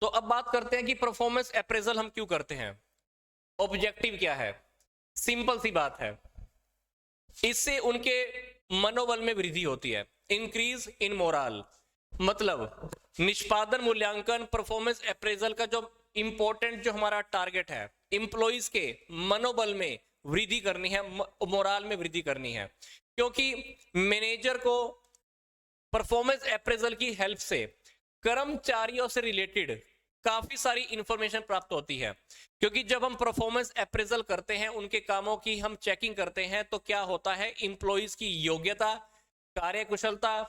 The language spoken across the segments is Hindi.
तो अब बात करते हैं कि परफॉर्मेंस अप्रेजल हम क्यों करते हैं, ऑब्जेक्टिव क्या है। सिंपल सी बात है, इससे उनके मनोबल में वृद्धि होती है, इंक्रीज इन मोरल। मतलब निष्पादन मूल्यांकन परफॉर्मेंस अप्रेजल का जो इंपॉर्टेंट जो हमारा टारगेट है, इंप्लॉइज के मनोबल में वृद्धि करनी है, मोरल में वृद्धि करनी है। क्योंकि मैनेजर को परफॉर्मेंस अप्रेजल की हेल्प से कर्मचारियों से रिलेटेड काफी सारी इंफॉर्मेशन प्राप्त होती है। क्योंकि जब हम परफॉर्मेंस अप्रेजल करते हैं, उनके कामों की हम चेकिंग करते हैं, तो क्या होता है, इंप्लॉइज की योग्यता, कार्यकुशलता,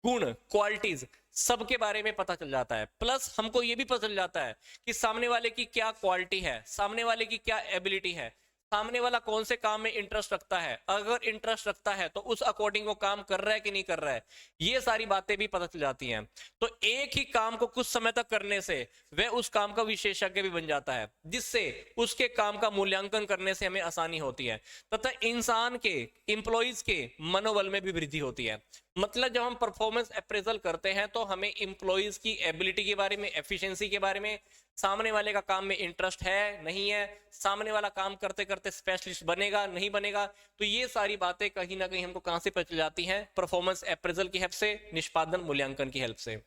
गुण, क्वालिटीज सबके बारे में पता चल जाता है। प्लस हमको यह भी पता चल जाता है कि सामने वाले की क्या क्वालिटी है, सामने वाले की क्या एबिलिटी है, सामने वाला कौन से काम में इंटरेस्ट रखता है। अगर इंटरेस्ट रखता है तो उस अकॉर्डिंग वो काम कर रहा है कि नहीं कर रहा है, ये सारी बातें भी पता चल जाती हैं। तो एक ही काम को कुछ समय तक करने से वह उस काम का विशेषज्ञ भी बन जाता है, जिससे उसके काम का मूल्यांकन करने से हमें आसानी होती है तथा इंसान के, इंप्लॉइज के मनोबल में भी वृद्धि होती है। मतलब जब हम परफॉर्मेंस अप्रेजल करते हैं तो हमें इंप्लॉइज की एबिलिटी के बारे में, एफिशिएंसी के बारे में, सामने वाले का काम में इंटरेस्ट है नहीं है, सामने वाला काम करते करते स्पेशलिस्ट बनेगा नहीं बनेगा, तो ये सारी बातें कहीं ना कहीं हमको कहां से पता चल जाती हैं, परफॉर्मेंस अप्रेजल की हेल्प से, निष्पादन मूल्यांकन की हेल्प से।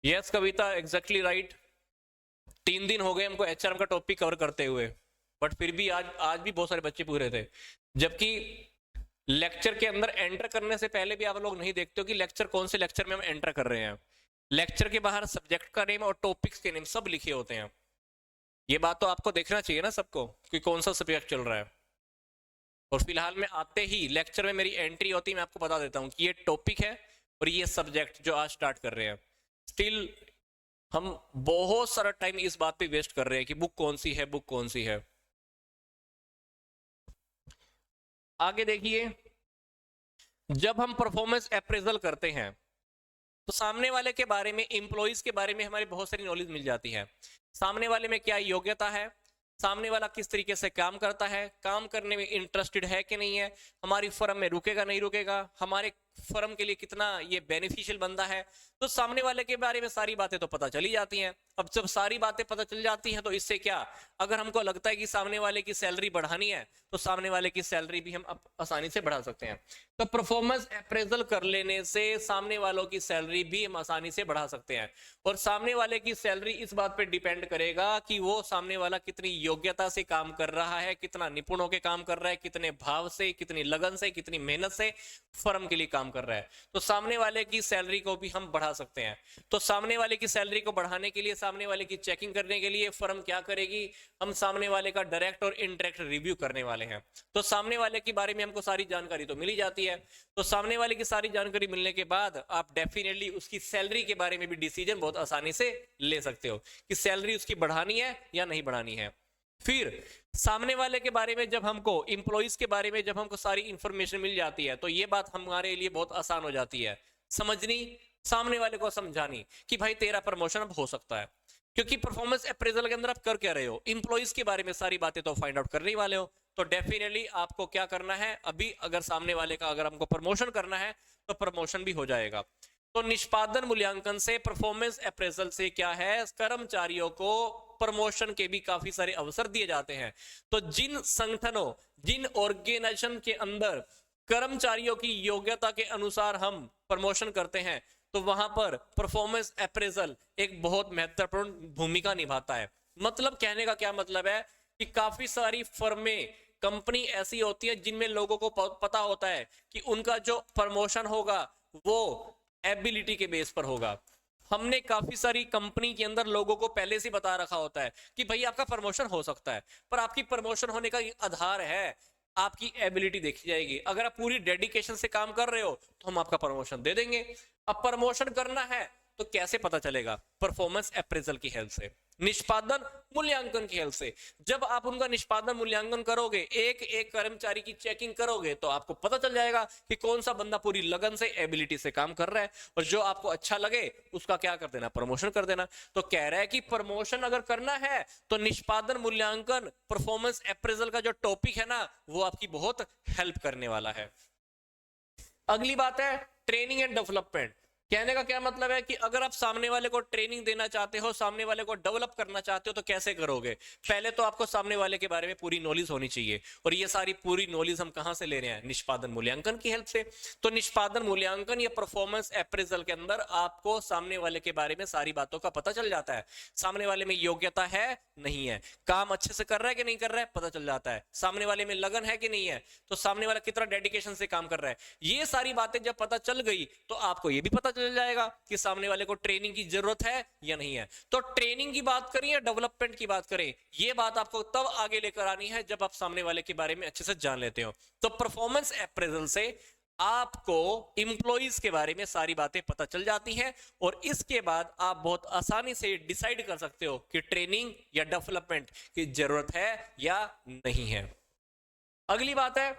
यस कविता, एग्जैक्टली राइट। 3 दिन हो गए हमको एचआरएम का टॉपिक कवर करते हुए, बट फिर भी आज भी बहुत सारे बच्चे पूरे थे। जबकि लेक्चर के अंदर एंटर करने से पहले भी आप लोग नहीं देखते हो कि लेक्चर कौन से लेक्चर में हम एंटर कर रहे हैं। लेक्चर के बाहर सब्जेक्ट का नेम और टॉपिक्स के नेम सब लिखे होते हैं। ये बात तो आपको देखना चाहिए ना सबको कि कौन सा सब्जेक्ट चल रहा है। और फिलहाल में आते ही लेक्चर में मेरी एंट्री होती है, मैं आपको बता देता हूँ कि ये टॉपिक है और ये सब्जेक्ट जो आज स्टार्ट कर रहे हैं। स्टिल हम बहुत सारा टाइम इस बात पे वेस्ट कर रहे हैं कि बुक कौन सी है, बुक कौन सी है। आगे देखिए, जब हम परफॉर्मेंस अप्रेजल करते हैं तो सामने वाले के बारे में, इंप्लॉइज के बारे में हमारी बहुत सारी नॉलेज मिल जाती है। सामने वाले में क्या योग्यता है, सामने वाला किस तरीके से काम करता है, काम करने में इंटरेस्टेड है कि नहीं है, हमारी फर्म में रुकेगा नहीं रुकेगा, हमारे फर्म के लिए कितना ये बेनिफिशियल बंदा है। तो सामने वाले के बारे में सारी बातें तो पता चली जाती हैं। अब जब सारी बातें पता चल जाती हैं तो इससे क्या, अगर हमको लगता है कि सामने वाले की सैलरी बढ़ानी है तो सामने वाले की सैलरी भी हम आसानी से बढ़ा सकते हैं। तो परफॉर्मेंस अप्रेजल कर लेने से सामने वालों की सैलरी भी हम आसानी से बढ़ा सकते हैं। और सामने वाले की सैलरी इस बात पे डिपेंड करेगा कि वो सामने वाला कितनी योग्यता से काम कर रहा है, कितना निपुण होकर काम कर रहा है, कितने भाव से, कितनी लगन से, कितनी मेहनत से फर्म के लिए काम कर रहा है। तो सामने वाले की सैलरी को भी हम बढ़ा सकते हैं। तो सामने वाले की सैलरी को बढ़ाने के लिए, सामने वाले की चेकिंग करने के लिए फर्म क्या करेगी, हम सामने वाले का डायरेक्ट और इनडायरेक्ट रिव्यू करने वाले हैं। तो सामने वाले के बारे में हमको सारी जानकारी तो मिली जाती है। तो सामने वाले की सारी जानकारी मिलने के बाद आप डेफिनेटली उसकी सैलरी के बारे में भी डिसीजन बहुत आसानी से ले सकते हो कि सैलरी उसकी बढ़ानी है या नहीं बढ़ानी है। फिर सामने वाले के बारे में जब हमको, इंप्लॉइज के बारे में जब हमको सारी इंफॉर्मेशन मिल जाती है तो ये बात हमारे लिए बहुत आसान हो जाती है समझनी, सामने वाले को समझानी कि भाई तेरा प्रमोशन अब हो सकता है। क्योंकि परफॉर्मेंस अप्रेजल के अंदर आप कर क्या रहे हो, इंप्लॉइज के बारे में सारी बातें तो फाइंड आउट करने ही वाले हो। तो डेफिनेटली आपको क्या करना है, अभी अगर सामने वाले का, अगर हमको प्रमोशन करना है तो प्रमोशन भी हो जाएगा। तो निष्पादन मूल्यांकन से, परफॉर्मेंस अप्रेजल से क्या है, कर्मचारियों को प्रमोशन के भी काफी सारे अवसर दिए जाते हैं। तो जिन संगठनों, जिन ऑर्गेनाइजेशन के अंदर कर्मचारियों की योग्यता के अनुसार हम प्रमोशन करते हैं तो वहां पर परफॉर्मेंस अप्रेजल एक बहुत महत्वपूर्ण भूमिका निभाता है। मतलब कहने का क्या मतलब है कि काफी सारी फर्में, कंपनी ऐसी होती है जिनमें लोगों को पता होता है कि उनका जो प्रमोशन होगा वो एबिलिटी के बेस पर होगा। हमने काफी सारी कंपनी के अंदर लोगों को पहले से बता रखा होता है कि भाई आपका प्रमोशन हो सकता है, पर आपकी प्रमोशन होने का आधार है आपकी एबिलिटी देखी जाएगी। अगर आप पूरी डेडिकेशन से काम कर रहे हो तो हम आपका प्रमोशन दे देंगे। अब प्रमोशन करना है तो कैसे पता चलेगा, परफॉर्मेंस अप्रेजल की हेल्प से। निष्पादन मूल्यांकन की हेल्प से। जब आप उनका निष्पादन मूल्यांकन करोगे, एक एक कर्मचारी की चेकिंग करोगे, तो आपको पता चल जाएगा कि कौन सा बंदा पूरी लगन से, एबिलिटी से काम कर रहा है, और जो आपको अच्छा लगे उसका क्या कर देना, प्रमोशन कर देना। तो कह रहा है कि प्रमोशन अगर करना है तो निष्पादन मूल्यांकन, परफॉर्मेंस अप्रेजल का जो टॉपिक है ना, वो आपकी बहुत हेल्प करने वाला है। अगली बात है ट्रेनिंग एंड डेवलपमेंट। कहने का क्या मतलब है कि अगर आप सामने वाले को ट्रेनिंग देना चाहते हो, सामने वाले को डेवलप करना चाहते हो, तो कैसे करोगे? पहले तो आपको सामने वाले के बारे में पूरी नॉलेज होनी चाहिए, और ये सारी पूरी नॉलेज हम कहां से ले रहे हैं? निष्पादन मूल्यांकन की हेल्प से। तो निष्पादन मूल्यांकन या परफॉर्मेंस अप्रेजल के अंदर आपको सामने वाले के बारे में सारी बातों का पता चल जाता है। सामने वाले में योग्यता है, नहीं है, काम अच्छे से कर रहा है कि नहीं कर रहा है, पता चल जाता है। सामने वाले में लगन है कि नहीं है, तो सामने वाला कितना डेडिकेशन से काम कर रहा है, ये सारी बातें जब पता चल गई तो आपको ये भी पता चल जाएगा कि सामने वाले को ट्रेनिंग की जरूरत है या नहीं है। तो ट्रेनिंग की बात करें या डेवलपमेंट की बात करें, ये बात आपको तब आगे लेकर आनी है जब आप सामने वाले के बारे में अच्छे से जान लेते हो। तो परफॉर्मेंस अप्रेजल से आपको इंप्लॉइज के बारे में सारी बातें पता चल जाती हैं, और इसके बाद आप बहुत आसानी से डिसाइड कर सकते हो कि ट्रेनिंग या डेवलपमेंट की जरूरत है या नहीं है। अगली बात है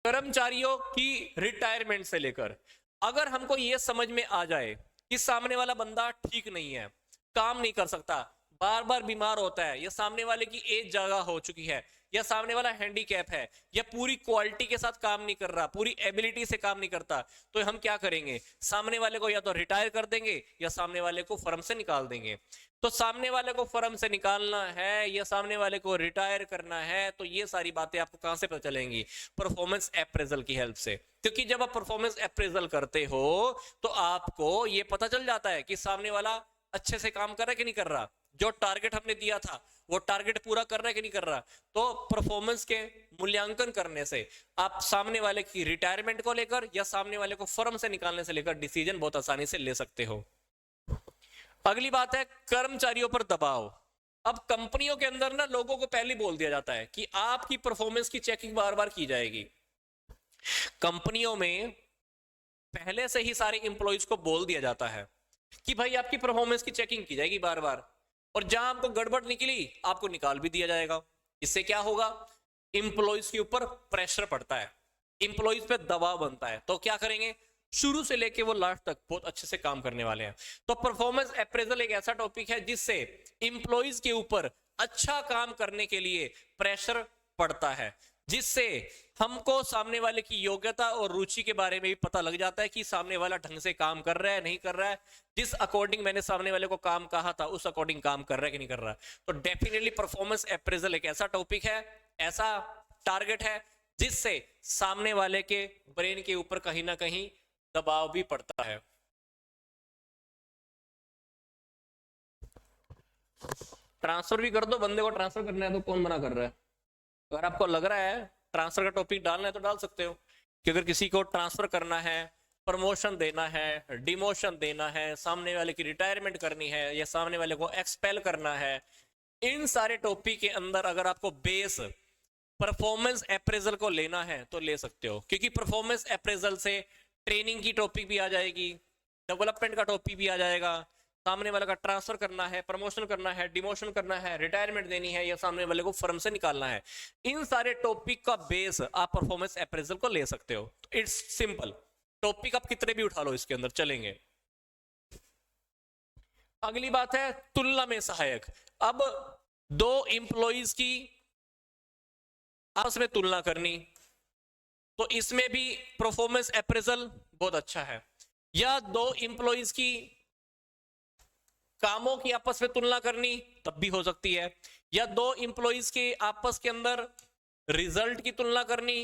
कर्मचारियों की रिटायरमेंट से लेकर, अगर हमको यह समझ में आ जाए कि सामने वाला बंदा ठीक नहीं है, काम नहीं कर सकता, बार बार बीमार होता है, या सामने वाले की एज ज्यादा हो चुकी है, या सामने वाला हैंडीकैप है, या पूरी क्वालिटी के साथ काम नहीं कर रहा, पूरी एबिलिटी से काम नहीं करता, तो हम क्या करेंगे? सामने वाले को या तो रिटायर कर देंगे या सामने वाले को फर्म से निकाल देंगे। तो सामने वाले को फर्म से निकालना है या सामने वाले को रिटायर करना है, तो ये सारी बातें आपको कहां से पता चलेंगी? परफॉर्मेंस अप्रेजल की हेल्प से। क्योंकि जब आप परफॉर्मेंस अप्रेजल करते हो तो आपको ये पता चल जाता है कि सामने वाला अच्छे से काम कर रहा है कि नहीं कर रहा, जो टारगेट हमने दिया था वो टारगेट पूरा कर रहा है कि नहीं कर रहा। तो परफॉर्मेंस के मूल्यांकन करने से आप सामने वाले की रिटायरमेंट को लेकर या सामने वाले को फर्म से निकालने से लेकर डिसीजन बहुत आसानी से ले सकते हो। अगली बात है कर्मचारियों पर दबाव। अब कंपनियों के अंदर ना लोगों को पहले बोल दिया जाता है कि आपकी परफॉर्मेंस की चेकिंग बार बार की जाएगी। कंपनियों में पहले से ही सारे इंप्लॉइज को बोल दिया जाता है कि भाई आपकी परफॉर्मेंस की चेकिंग की जाएगी बार बार, और जहां आपको गड़बड़ निकली आपको निकाल भी दिया जाएगा। इससे क्या होगा? इंप्लॉइज के ऊपर प्रेशर पड़ता है, इंप्लॉइज पे दबाव बनता है। तो क्या करेंगे? शुरू से लेके वो लास्ट तक बहुत अच्छे से काम करने वाले हैं। तो परफॉर्मेंस अप्रेजल एक ऐसा टॉपिक है जिससे इंप्लॉइज के ऊपर अच्छा काम करने के लिए प्रेशर पड़ता है, जिससे हमको सामने वाले की योग्यता और रुचि के बारे में भी पता लग जाता है कि सामने वाला ढंग से काम कर रहा है, नहीं कर रहा है, जिस अकॉर्डिंग मैंने सामने वाले को काम कहा था उस अकॉर्डिंग काम कर रहा है कि नहीं कर रहा। तो डेफिनेटली परफॉर्मेंस अप्रेजल एक ऐसा टॉपिक है, ऐसा टारगेट है जिससे सामने वाले के ब्रेन के ऊपर कहीं ना कहीं दबाव भी पड़ता है। ट्रांसफर भी कर दो, बंदे को ट्रांसफर करना है तो कौन मना कर रहा है? अगर आपको लग रहा है ट्रांसफर का टॉपिक डालना है तो डाल सकते हो, कि अगर किसी को ट्रांसफर करना है, प्रमोशन देना है, डिमोशन देना है, सामने वाले की रिटायरमेंट करनी है, या सामने वाले को एक्सपेल करना है, इन सारे टॉपिक के अंदर अगर आपको बेस परफॉर्मेंस अप्रेजल को लेना है तो ले सकते हो, क्योंकि परफॉर्मेंस अप्रेजल से ट्रेनिंग की टॉपिक भी आ जाएगी, डेवलपमेंट का टॉपिक भी आ जाएगा, सामने वाले का ट्रांसफर करना है, प्रमोशन करना है, डिमोशन करना है, रिटायरमेंट देनी है, या सामने वाले को फर्म से निकालना है। इन सारे टॉपिक का बेस आप परफॉर्मेंस अप्रेजल को ले सकते हो। इट्स सिंपल, टॉपिक आप कितने भी उठा लो इसके अंदर चलेंगे। अगली बात है तुलना में सहायक। अब दो इंप्लॉइज की आपस में तुलना करनी, तो इसमें भी परफॉर्मेंस अप्रेजल बहुत अच्छा है। या दो इंप्लॉइज की कामों की आपस में तुलना करनी, तब भी हो सकती है। या दो इंप्लॉइज के आपस के अंदर रिजल्ट की तुलना करनी,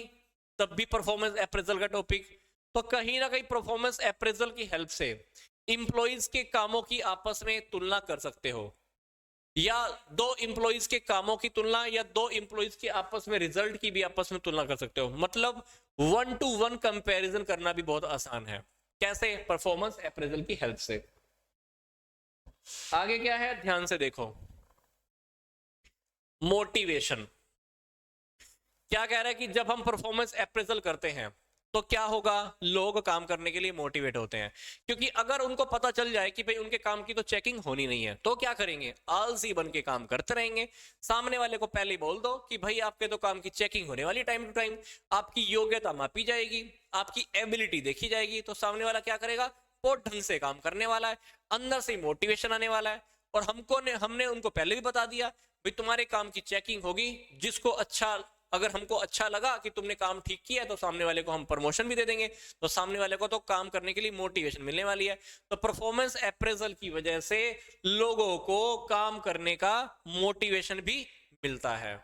तब भी परफॉर्मेंस अप्रेजल का टॉपिक। तो कहीं ना कहीं परफॉर्मेंस अप्रेजल की हेल्प से इंप्लॉइज के कामों की आपस में तुलना कर सकते हो, या दो इंप्लॉइज के कामों की तुलना, या दो इंप्लॉइज के आपस में रिजल्ट की भी आपस में तुलना कर सकते हो। मतलब 1 to 1 कंपैरिजन करना भी बहुत आसान है। कैसे? परफॉर्मेंस अप्रेजल की हेल्प से। आगे क्या है ध्यान से देखो, मोटिवेशन। क्या कह रहा है कि जब हम परफॉर्मेंस अप्रेजल करते हैं तो क्या होगा, लोग काम करने के लिए मोटिवेट होते हैं। क्योंकि अगर उनको पता चल जाए कि भाई उनके काम की तो चेकिंग होनी नहीं है, तो क्या करेंगे, आलसी बन के काम करते रहेंगे। सामने वाले को पहले ही बोल दो कि भाई आपके तो काम की चेकिंग होने वाली टाइम टू टाइम, आपकी योग्यता मापी जाएगी, आपकी एबिलिटी देखी जाएगी, तो सामने वाला क्या करेगा, वो ढंग से काम करने वाला है, अंदर से मोटिवेशन आने वाला है। और हमने उनको पहले भी बता दिया भाई तुम्हारे काम की चेकिंग होगी, जिसको अच्छा, अगर हमको अच्छा लगा कि तुमने काम ठीक किया है तो सामने वाले को हम प्रमोशन भी दे देंगे, तो सामने वाले को तो काम करने के लिए मोटिवेशन मिलने वाली है। तो परफॉर्मेंस अप्रेजल की वजह से लोगों को काम करने का मोटिवेशन भी मिलता है।